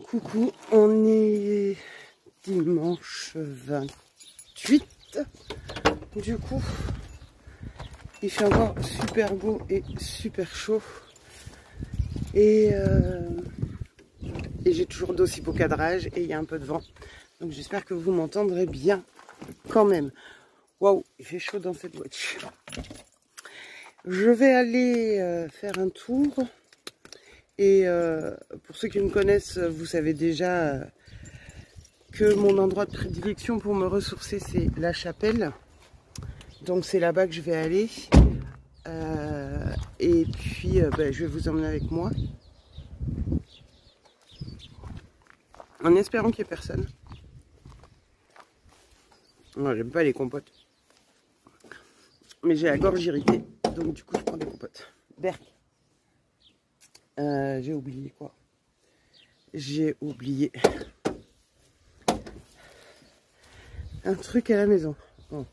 Coucou, on est dimanche 28. Du coup, il fait encore super beau et super chaud. Et j'ai toujours d'aussi beau cadrage et il y a un peu de vent. Donc j'espère que vous m'entendrez bien quand même. Waouh, il fait chaud dans cette voiture. Je vais aller faire un tour. Et pour ceux qui me connaissent, vous savez déjà que mon endroit de prédilection pour me ressourcer, c'est la chapelle. Donc c'est là-bas que je vais aller. Et puis je vais vous emmener avec moi. En espérant qu'il n'y ait personne. Moi, j'aime pas les compotes. Mais j'ai la gorge irritée. Donc du coup, je prends des compotes. Berk. J'ai oublié quoi? J'ai oublié un truc à la maison. Bon.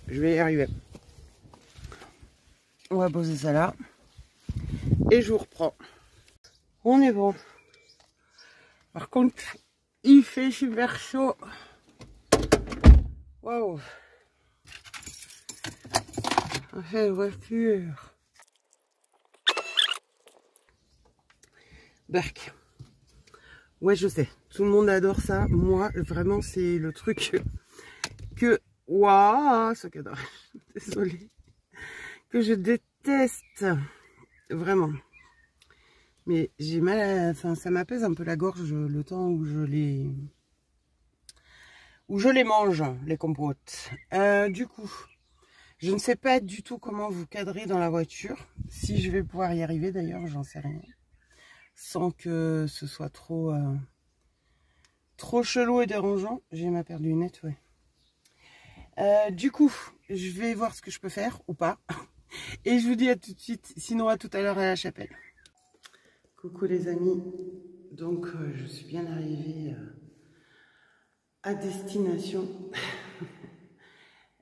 Je vais y arriver. On va poser ça là. Et je vous reprends. On est bon. Par contre, il fait super chaud. Waouh. On fait une voiture. Berk. Ouais, je sais. Tout le monde adore ça. Moi, vraiment, c'est le truc que... Waouh, ce cadre. Désolée. Que je déteste. Vraiment. Mais j'ai mal à... Enfin, ça m'apaise un peu la gorge le temps où je les mange, les compotes. Du coup, je ne sais pas du tout comment vous cadrer dans la voiture. Si je vais pouvoir y arriver d'ailleurs, j'en sais rien. Sans que ce soit trop chelou et dérangeant. J'ai ma paire de lunettes, ouais. Du coup, je vais voir ce que je peux faire ou pas. Et je vous dis à tout de suite, sinon à tout à l'heure à la chapelle. Coucou les amis. Donc, je suis bien arrivée à destination.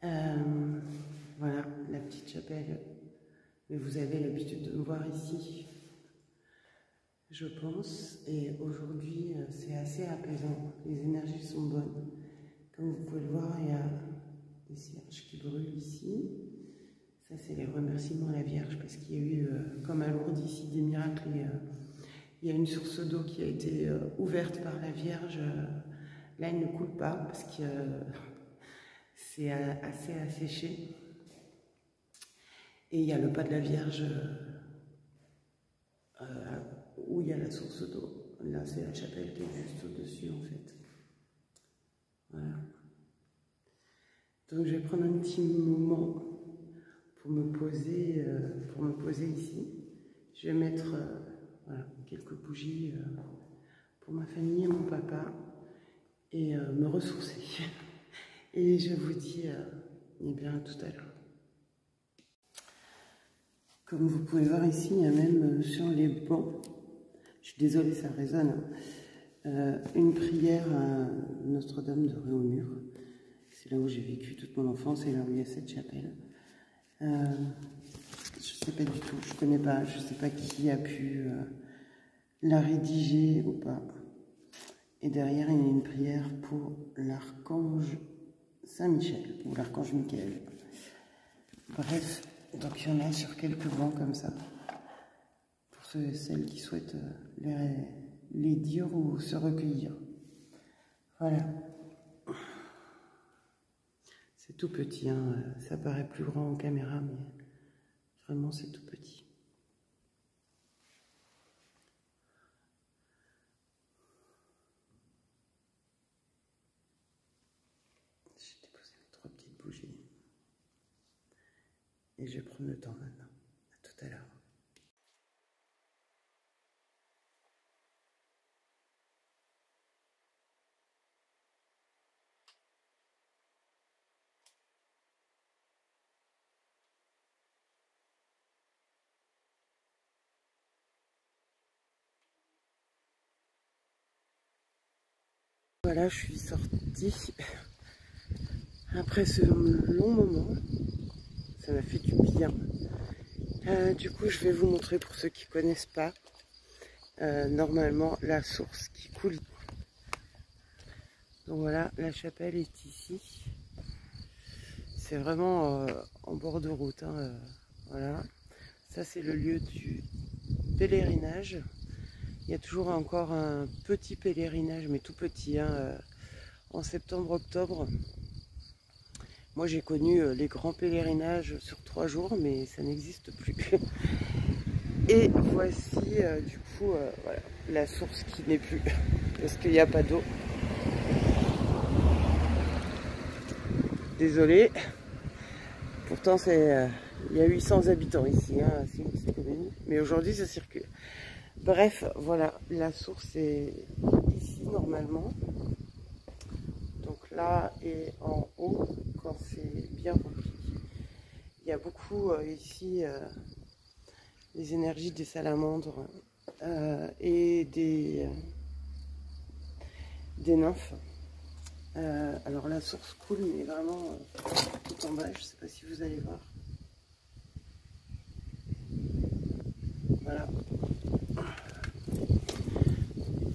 Voilà, la petite chapelle. Mais vous avez l'habitude de me voir ici, je pense. Et aujourd'hui, c'est assez apaisant. Les énergies sont bonnes. Comme vous pouvez le voir, il y a des cierges qui brûlent ici. Ça, c'est les remerciements à la Vierge parce qu'il y a eu, comme à Lourdes ici, des miracles. Et, il y a une source d'eau qui a été ouverte par la Vierge. Là, elle ne coule pas parce que c'est assez asséché. Et il y a le pas de la Vierge où il y a la source d'eau. Là, c'est la chapelle qui est juste au-dessus, en fait. Voilà. Donc, je vais prendre un petit moment pour me poser ici. Je vais mettre voilà, quelques bougies pour ma famille et mon papa et me ressourcer. Et je vous dis eh bien à tout à l'heure. Comme vous pouvez voir ici, il y a même sur les bancs, je suis désolée, ça résonne, une prière à Notre-Dame de Réaumur. C'est là où j'ai vécu toute mon enfance et là où il y a cette chapelle. Je ne sais pas du tout, je ne connais pas, je ne sais pas qui a pu la rédiger ou pas. Et derrière, il y a une prière pour l'archange Saint-Michel, ou l'archange Michael. Bref, donc il y en a sur quelques bancs comme ça. Pour ceux et celles qui souhaitent les dire ou se recueillir. Voilà. C'est tout petit, hein. Ça paraît plus grand en caméra, mais vraiment c'est tout petit. J'ai déposé mes 3 petites bougies. Et je vais prendre le temps maintenant. À tout à l'heure. Voilà, je suis sortie après ce long moment. Ça m'a fait du bien Du coup, je vais vous montrer pour ceux qui ne connaissent pas, normalement, la source qui coule. Donc voilà, la chapelle est ici. C'est vraiment en bord de route. Hein, voilà. Ça, c'est le lieu du pèlerinage. Il y a toujours encore un petit pèlerinage, mais tout petit, hein, en septembre-octobre. Moi, j'ai connu les grands pèlerinages sur 3 jours, mais ça n'existe plus. Et voici, du coup, voilà, la source qui n'est plus, parce qu'il n'y a pas d'eau. Désolé. Pourtant, il y a 800 habitants ici, hein, c'est une petite commune. Mais aujourd'hui, ça circule. Bref, voilà, la source est ici normalement. Donc là et en haut, quand c'est bien rempli. Il y a beaucoup ici des énergies des salamandres et des nymphes. Alors la source coule, mais vraiment tout en bas, je ne sais pas si vous allez voir. Voilà.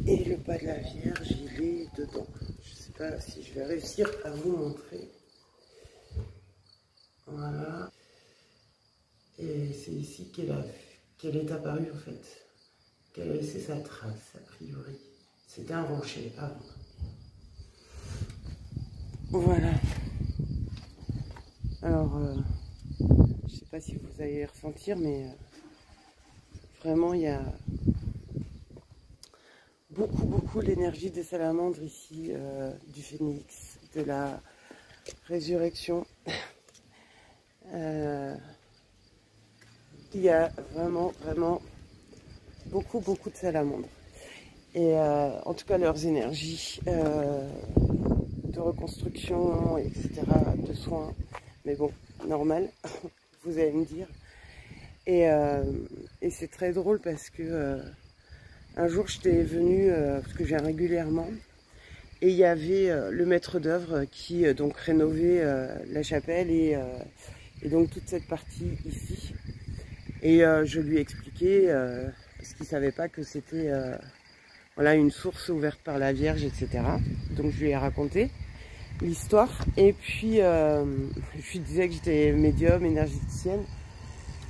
Et le pas de la Vierge, il est dedans. Je ne sais pas si je vais réussir à vous montrer. Voilà. Et c'est ici qu'elle est apparue en fait. Qu'elle a laissé sa trace, a priori. C'était un rocher avant. Voilà. Alors, je ne sais pas si vous allez ressentir, mais vraiment, il y a beaucoup l'énergie des salamandres ici, du phénix, de la résurrection. Il y a vraiment beaucoup de salamandres. Et en tout cas, leurs énergies de reconstruction, etc., de soins. Mais bon, normal, vous allez me dire. Et c'est très drôle parce que un jour, j'étais venue, parce que je viens régulièrement, et il y avait le maître d'œuvre qui donc rénovait la chapelle et donc toute cette partie ici. Et je lui ai expliqué, parce qu'il ne savait pas que c'était voilà, une source ouverte par la Vierge, etc. Donc je lui ai raconté l'histoire. Et puis je lui disais que j'étais médium, énergéticienne.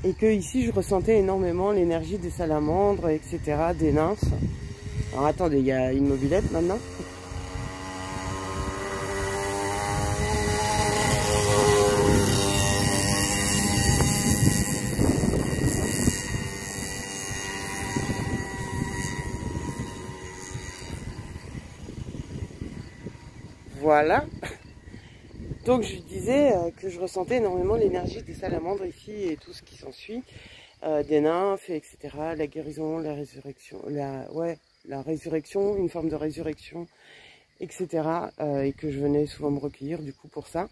Et que ici je ressentais énormément l'énergie des salamandres, etc., des nymphes. Alors attendez, il y a une mobilette maintenant. Voilà. Donc je lui disais que je ressentais énormément l'énergie des salamandres ici et tout ce qui s'ensuit, des nymphes, etc. La guérison, la résurrection, la résurrection, une forme de résurrection, etc. Et que je venais souvent me recueillir du coup pour ça.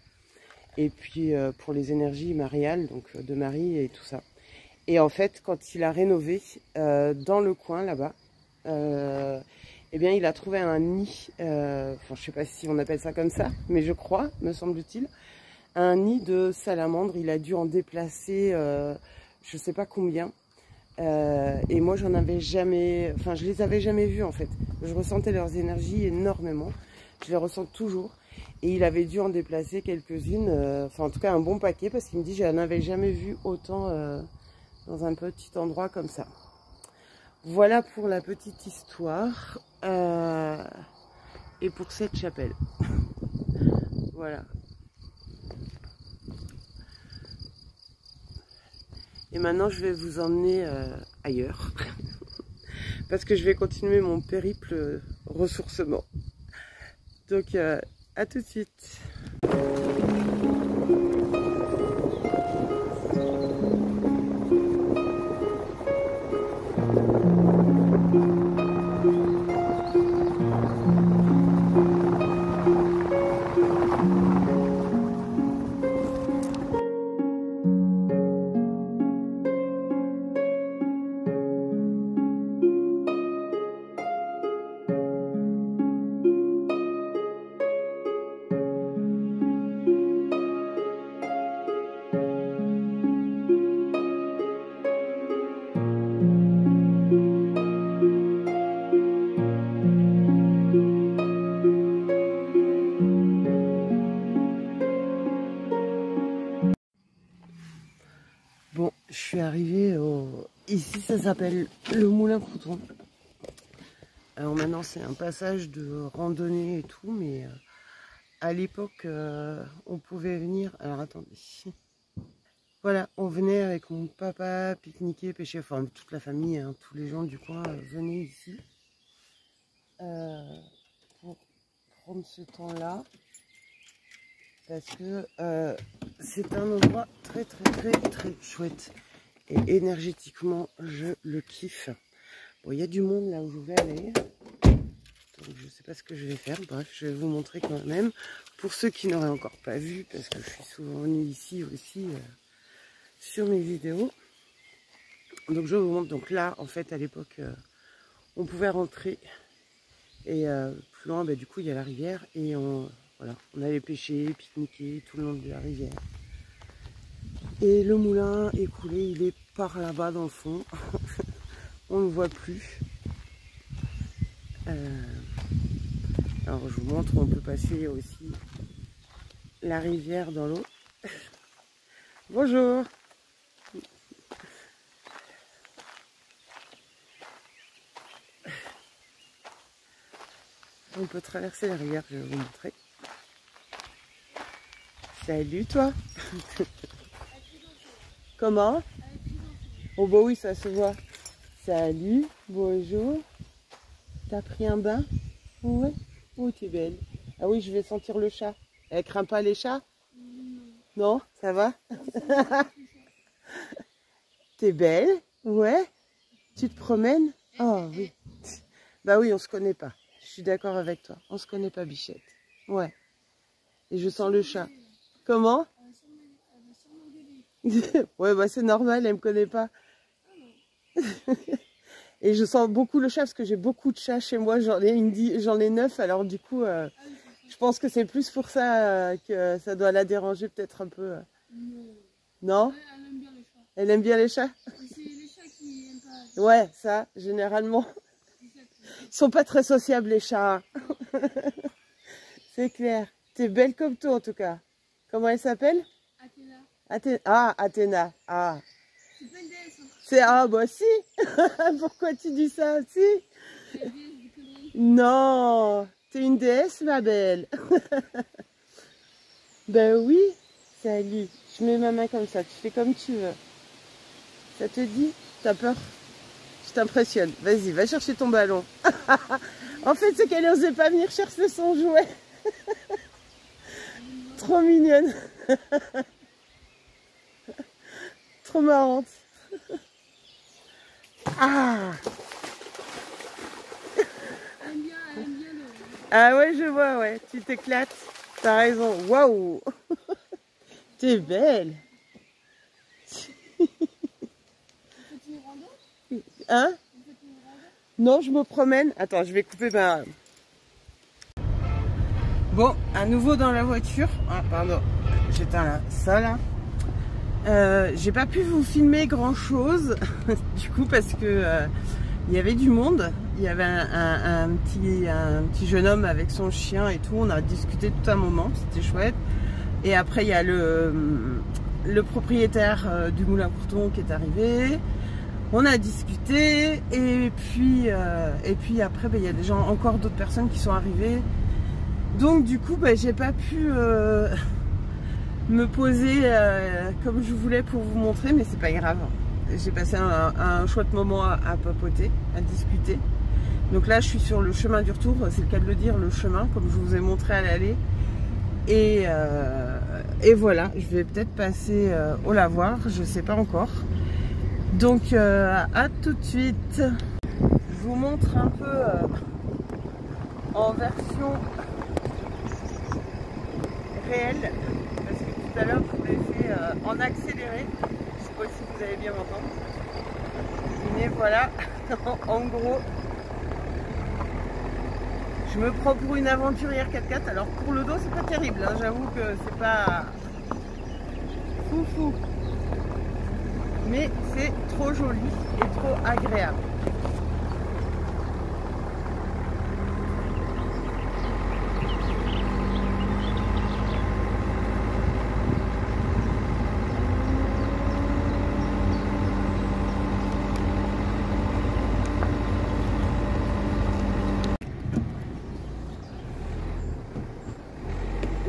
Et puis pour les énergies mariales, donc de Marie et tout ça. Et en fait, quand il a rénové, dans le coin là-bas, eh bien, il a trouvé un nid, enfin, je sais pas si on appelle ça comme ça, mais je crois, me semble-t-il, un nid de salamandres. Il a dû en déplacer, je sais pas combien. Et moi, j'en avais jamais, enfin, je les avais jamais vus en fait. Je ressentais leurs énergies énormément. Je les ressens toujours. Et il avait dû en déplacer quelques-unes, enfin, en tout cas, un bon paquet, parce qu'il me dit, je n'en avais jamais vu autant dans un petit endroit comme ça. Voilà pour la petite histoire et pour cette chapelle. Voilà. Et maintenant, je vais vous emmener ailleurs parce que je vais continuer mon périple ressourcement. Donc, à tout de suite. suis arrivée ici, ça s'appelle le Moulin Crouton. Alors maintenant c'est un passage de randonnée et tout, mais à l'époque on pouvait venir. Alors attendez. Voilà, on venait avec mon papa pique-niquer, pêcher, enfin toute la famille, hein, tous les gens du coin venaient ici pour prendre ce temps-là. Parce que c'est un endroit très chouette. Et énergétiquement, je le kiffe. Bon, il y a du monde là où je vais aller. Donc je ne sais pas ce que je vais faire. Bref, je vais vous montrer quand même. Pour ceux qui n'auraient encore pas vu, parce que je suis souvent venue ici aussi sur mes vidéos. Donc je vous montre. Donc là, en fait, à l'époque, on pouvait rentrer. Et plus loin, bah, du coup, il y a la rivière. Et voilà, on allait pêcher, pique-niquer tout le long de la rivière. Et le moulin est coulé, il est par là-bas dans le fond. On ne le voit plus. Alors je vous montre, on peut passer aussi la rivière dans l'eau. Bonjour. On peut traverser la rivière, je vais vous montrer. Salut toi. Comment? Oh bah oui, ça se voit. Salut, bonjour. T'as pris un bain? Ouais. Oh, t'es belle. Ah oui, je vais sentir le chat. Elle craint pas les chats? Non, ça va? T'es belle? Ouais. Tu te promènes? Oh oui. Bah oui, on se connaît pas. Je suis d'accord avec toi. On se connaît pas, Bichette. Ouais. Et je sens le chat. Comment? Ouais, bah c'est normal, elle me connaît pas. Et je sens beaucoup le chat parce que j'ai beaucoup de chats chez moi. J'en ai 9, alors du coup, je pense que c'est plus pour ça que ça doit la déranger peut-être un peu. Non? Elle aime bien les chats. Elle aime bien les chats? C'est les chats qui aiment pas. Ouais, ça, généralement. Ils sont pas très sociables, les chats. C'est clair. T'es belle comme toi, en tout cas. Comment elle s'appelle? Athéna. Ah, Athéna. Ah. C'est pas une déesse. Hein. C'est... Ah, bah si. Pourquoi tu dis ça? Si. C'est une déesse du connerie. Non. T'es une déesse, ma belle. Ben oui. Salut. Je mets ma main comme ça. Tu fais comme tu veux. Ça te dit? T'as peur? Je t'impressionne. Vas-y, va chercher ton ballon. En fait, c'est qu'elle n'osait pas venir chercher son jouet. Trop mignonne. Trop marrante. Ah. Elle aime bien le... Ah ouais, je vois, ouais. Tu t'éclates. T'as raison. Waouh. T'es belle. On fait une rando? Hein? On fait une rando? Non, je me promène. Attends, je vais couper ma... Bon, à nouveau dans la voiture. Ah, pardon. J'éteins ça là. J'ai pas pu vous filmer grand chose du coup parce que il y avait du monde. Il y avait un petit jeune homme avec son chien et tout. On a discuté tout un moment, c'était chouette. Et après il y a le propriétaire du Moulin Crouton qui est arrivé. On a discuté et puis après il y a des gens, encore d'autres personnes qui sont arrivées. Donc du coup j'ai pas pu me poser comme je voulais pour vous montrer, mais c'est pas grave. J'ai passé un chouette moment à papoter, à discuter. Donc là je suis sur le chemin du retour, c'est le cas de le dire, le chemin comme je vous ai montré à l'aller. Et voilà, je vais peut-être passer au lavoir, je sais pas encore. Donc à tout de suite. Je vous montre un peu en version réelle. Tout à l'heure, je vous l'ai fait en accéléré. Je sais pas si vous allez bien m'entendre. Mais voilà, en gros, je me prends pour une aventurière 4x4. Alors pour le dos, c'est pas terrible. Hein. J'avoue que c'est pas foufou. Mais c'est trop joli et trop agréable.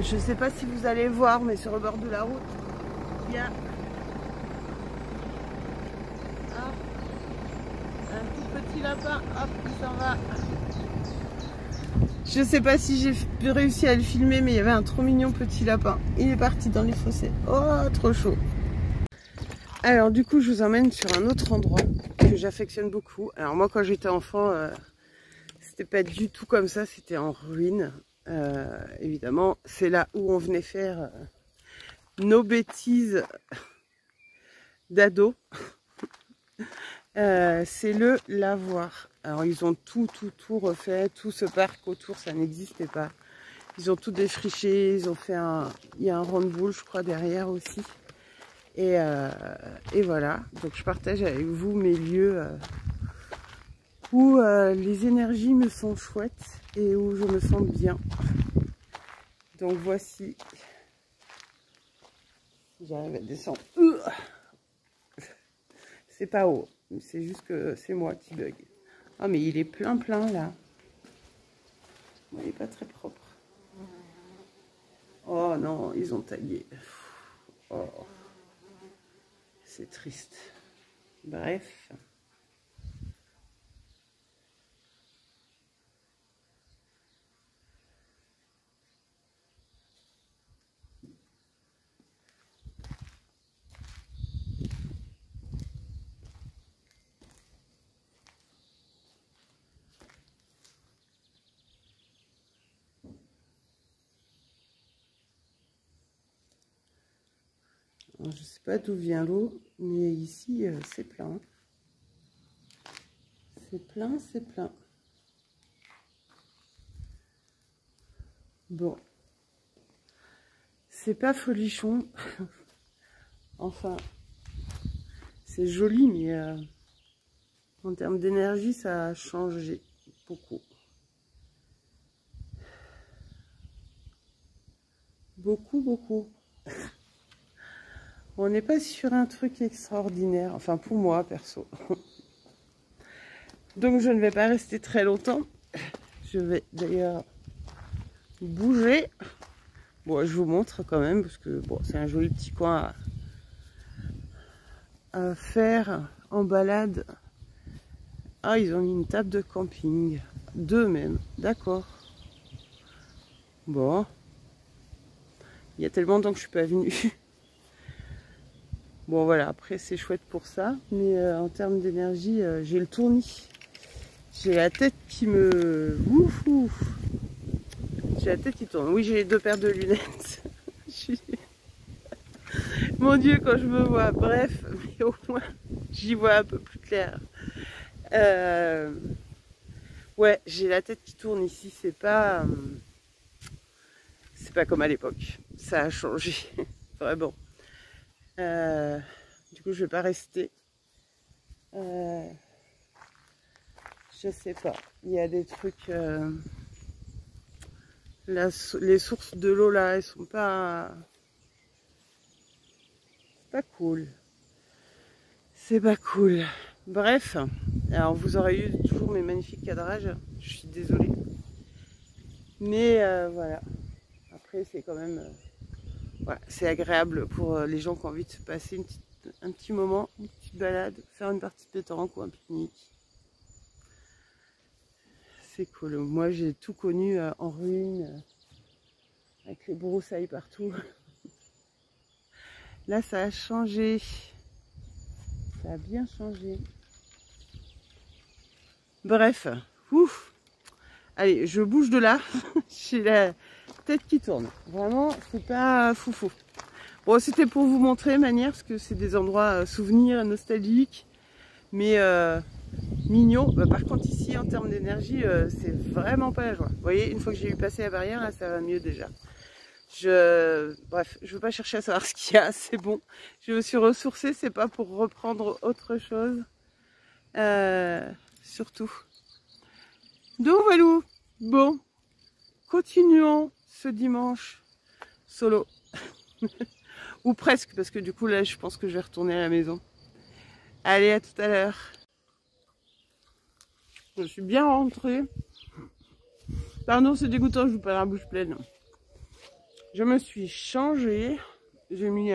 Je sais pas si vous allez voir, mais sur le bord de la route, il y a un tout petit lapin. Hop, il s'en va. Je sais pas si j'ai réussi à le filmer, mais il y avait un trop mignon petit lapin. Il est parti dans les fossés. Oh, trop chaud. Alors du coup, je vous emmène sur un autre endroit que j'affectionne beaucoup. Alors moi, quand j'étais enfant, c'était pas du tout comme ça, c'était en ruine. Évidemment, c'est là où on venait faire nos bêtises d'ado. C'est le lavoir. Alors ils ont tout refait, tout ce parc autour, ça n'existait pas. Ils ont tout défriché, ils ont fait il y a un rond-de-boule, je crois, derrière aussi. Et voilà, donc je partage avec vous mes lieux où les énergies me sont chouettes et où je me sens bien. Donc voici, si j'arrive à descendre, c'est pas haut, c'est juste que c'est moi qui bug. Ah mais il est plein là, il n'est pas très propre. Oh non, ils ont taillé. Oh, c'est triste. Bref. Alors, je sais pas d'où vient l'eau, mais ici c'est plein. C'est plein, c'est plein. Bon. C'est pas folichon. Enfin, c'est joli, mais en termes d'énergie, ça a changé beaucoup. Beaucoup. On n'est pas sur un truc extraordinaire, enfin pour moi perso. Donc je ne vais pas rester très longtemps. Je vais d'ailleurs bouger. Bon, je vous montre quand même parce que bon, c'est un joli petit coin à faire en balade. Ah, ils ont mis une table de camping, 2 même, d'accord. Bon, il y a tellement de temps que je suis pas venue. Bon voilà, après c'est chouette pour ça, mais en termes d'énergie, j'ai le tournis. J'ai la tête qui me... Ouf, ouf. J'ai la tête qui tourne. Oui, j'ai 2 paires de lunettes. Mon Dieu, quand je me vois, bref, mais au moins, j'y vois un peu plus clair. Ouais, j'ai la tête qui tourne ici, c'est pas comme à l'époque. Ça a changé, vraiment. Du coup, je vais pas rester. Je sais pas. Il y a des trucs. Les sources de l'eau là, elles sont pas. C'est pas cool. C'est pas cool. Bref. Alors, vous aurez eu toujours mes magnifiques cadrages. Je suis désolée. Mais voilà. Après, c'est quand même. Voilà, c'est agréable pour les gens qui ont envie de se passer un petit moment, une petite balade, faire une partie de pétanque ou un pique-nique. C'est cool. Moi, j'ai tout connu en ruine, avec les broussailles partout. Là, ça a changé. Ça a bien changé. Bref, ouf. Allez, je bouge de là. J'ai la tête qui tourne. Vraiment, c'est pas foufou. Bon, c'était pour vous montrer manière, parce que c'est des endroits souvenirs, nostalgiques, mais mignons. Bah, par contre, ici, en termes d'énergie, c'est vraiment pas la joie. Vous voyez, une fois que j'ai eu passé la barrière, là, ça va mieux déjà. Bref, je veux pas chercher à savoir ce qu'il y a, c'est bon. Je me suis ressourcée, c'est pas pour reprendre autre chose. Surtout. Donc voilà. Bon, continuons ce dimanche solo. Ou presque, parce que du coup là je pense que je vais retourner à la maison. Allez, à tout à l'heure. Je suis bien rentrée. Pardon, c'est dégoûtant, je vous parle la bouche pleine. Je me suis changée. J'ai mis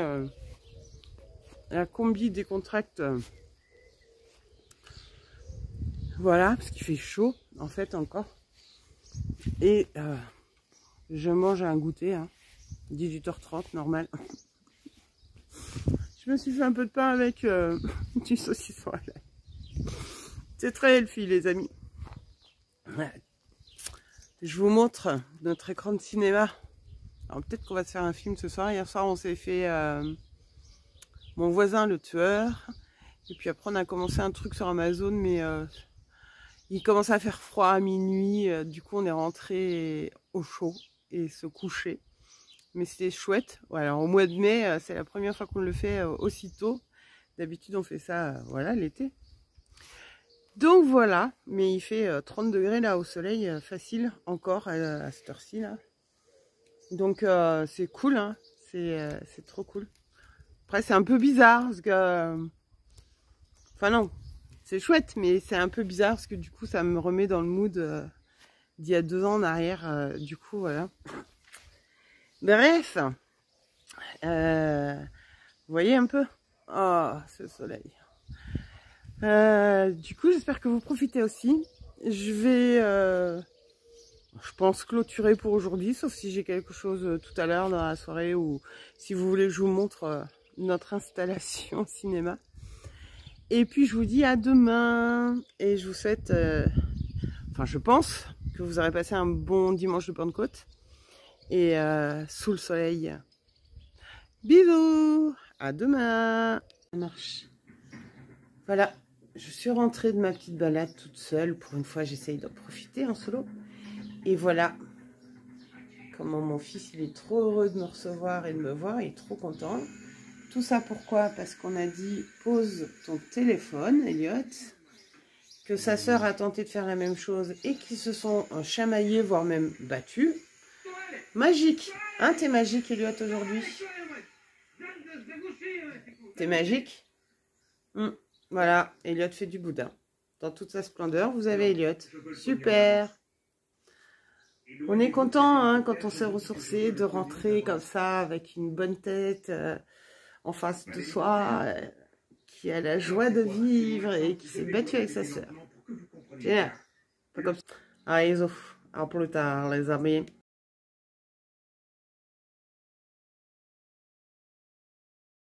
la combi décontracte. Voilà, parce qu'il fait chaud, en fait, encore. Et je mange un goûter, hein, 18h30, normal. Je me suis fait un peu de pain avec du saucisson à l'ail. C'est très healthy, les amis. Ouais. Je vous montre notre écran de cinéma. Alors peut-être qu'on va se faire un film ce soir. Hier soir, on s'est fait Mon voisin le tueur. Et puis après, on a commencé un truc sur Amazon, mais il commençait à faire froid à minuit. Du coup, on est rentré au chaud et se coucher. Mais c'était chouette. Voilà, au mois de mai, c'est la première fois qu'on le fait aussitôt. D'habitude, on fait ça voilà, l'été. Donc voilà, mais il fait 30 degrés là au soleil, facile encore à cette heure-ci là. Donc c'est cool, hein, c'est trop cool. Après c'est un peu bizarre parce que... Enfin non, c'est chouette, mais c'est un peu bizarre parce que du coup ça me remet dans le mood d'il y a 2 ans en arrière. Du coup voilà. Bref, vous voyez un peu? Oh, ce soleil. Du coup, j'espère que vous profitez aussi. Je vais, je pense, clôturer pour aujourd'hui, sauf si j'ai quelque chose tout à l'heure dans la soirée ou si vous voulez que je vous montre notre installation cinéma. Et puis, je vous dis à demain. Et je vous souhaite, enfin, je pense que vous aurez passé un bon dimanche de Pentecôte et sous le soleil. Bisous, à demain. Ça marche. Voilà. Je suis rentrée de ma petite balade toute seule. Pour une fois, j'essaye d'en profiter en solo. Et voilà comment mon fils, il est trop heureux de me recevoir et de me voir. Il est trop content. Tout ça pourquoi? Parce qu'on a dit pose ton téléphone, Elliot. Que sa sœur a tenté de faire la même chose et qu'ils se sont chamaillés, voire même battus. Magique. Hein, t'es magique, Elliot, aujourd'hui? T'es magique? Voilà, Elliot fait du boudin. Dans toute sa splendeur, vous avez Elliot. Super. On est content hein, quand on s'est ressourcé de rentrer comme ça avec une bonne tête en face de soi, qui a la joie de vivre et qui s'est battu avec sa sœur. Génial. Pas comme ça. Allez, à plus tard les amis.